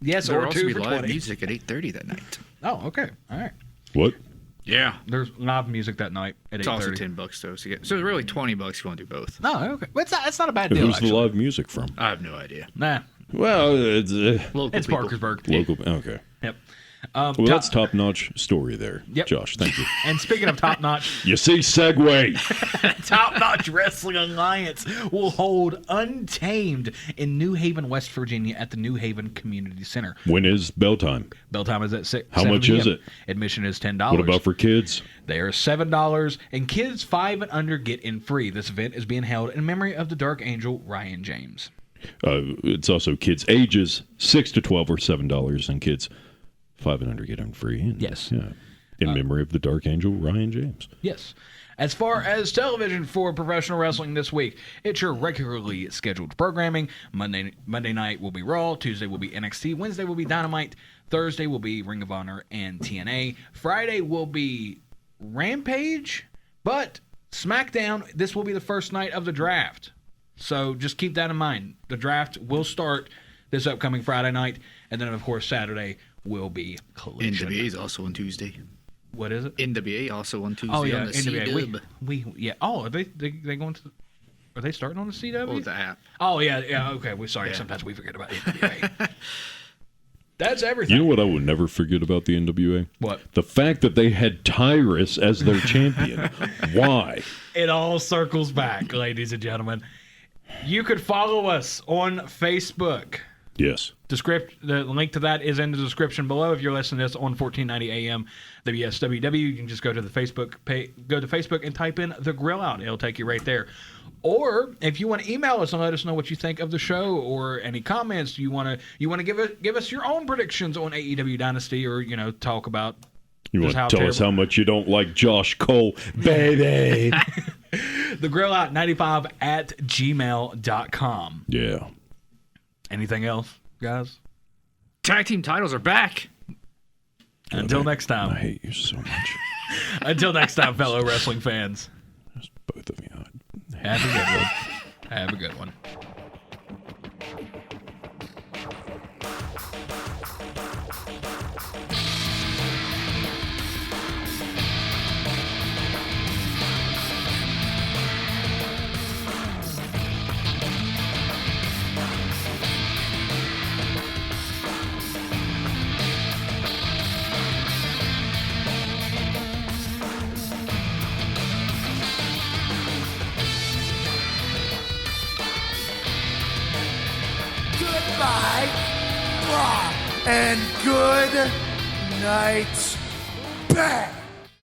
Yes, There will or also 2 be for live 20. music at 8:30 that night. Oh, okay. All right. What? Yeah. There's live music that night at It's also 8:30. $10 though. So it's really $20 if you want to do both. No, okay. Well, it's not a bad deal, Who's actually. the live music from? I have no idea. Nah, Well, it's Local it's people. Parkersburg. local. Okay. Yep. Well, that's top-notch story there, Yep. Josh. Thank you. And speaking of top-notch, You see, segue. Top Notch Wrestling Alliance will hold Untamed in New Haven, West Virginia at the New Haven Community Center. When is bell time? Bell time is at 6. How 7 much is p.m. it? Admission is $10. What about for kids? They are $7, and kids 5 and under get in free. This event is being held in memory of the Dark Angel Ryan James. It's also kids ages 6 to 12 or $7, and kids 5 and under get in free. And, Yes. Yeah. In memory of the Dark Angel Ryan James. Yes. As far as television for professional wrestling this week, it's your regularly scheduled programming. Monday night will be Raw. Tuesday will be NXT. Wednesday will be Dynamite. Thursday will be Ring of Honor and TNA. Friday will be Rampage. But SmackDown, this will be the first night of the draft. So just keep that in mind. The draft will start this upcoming Friday night. And then, of course, Saturday will be Collision. NWA is also on Tuesday. What is it? NWA also on Tuesday Oh yeah, on the NWA. CW. We yeah. Oh, are they going to? Are they starting on the CW? Oh, the app. Oh yeah. Okay, we're sorry. Yeah. Sometimes we forget about NWA. That's everything. You know what I would never forget about the NWA? What? The fact that they had Tyrus as their champion. Why? It all circles back, ladies and gentlemen. You could follow us on Facebook. Yes. The link to that is in the description below. If you're listening to this on 1490 AM WSWW, you can just go to the Facebook page, go to Facebook and type in The Grill Out. It'll take you right there. Or if you want to email us and let us know what you think of the show or any comments, you want to give us your own predictions on AEW Dynasty, or talk about. You want to tell us how much you don't like Josh Cole, baby? thegrillout95 at gmail.com. Yeah. Anything else, guys? Tag team titles are back. Until next time. I hate you so much. Until next time, fellow wrestling fans. Just both of you. Have a good one. Have a good one. Goodbye, and good night, bad.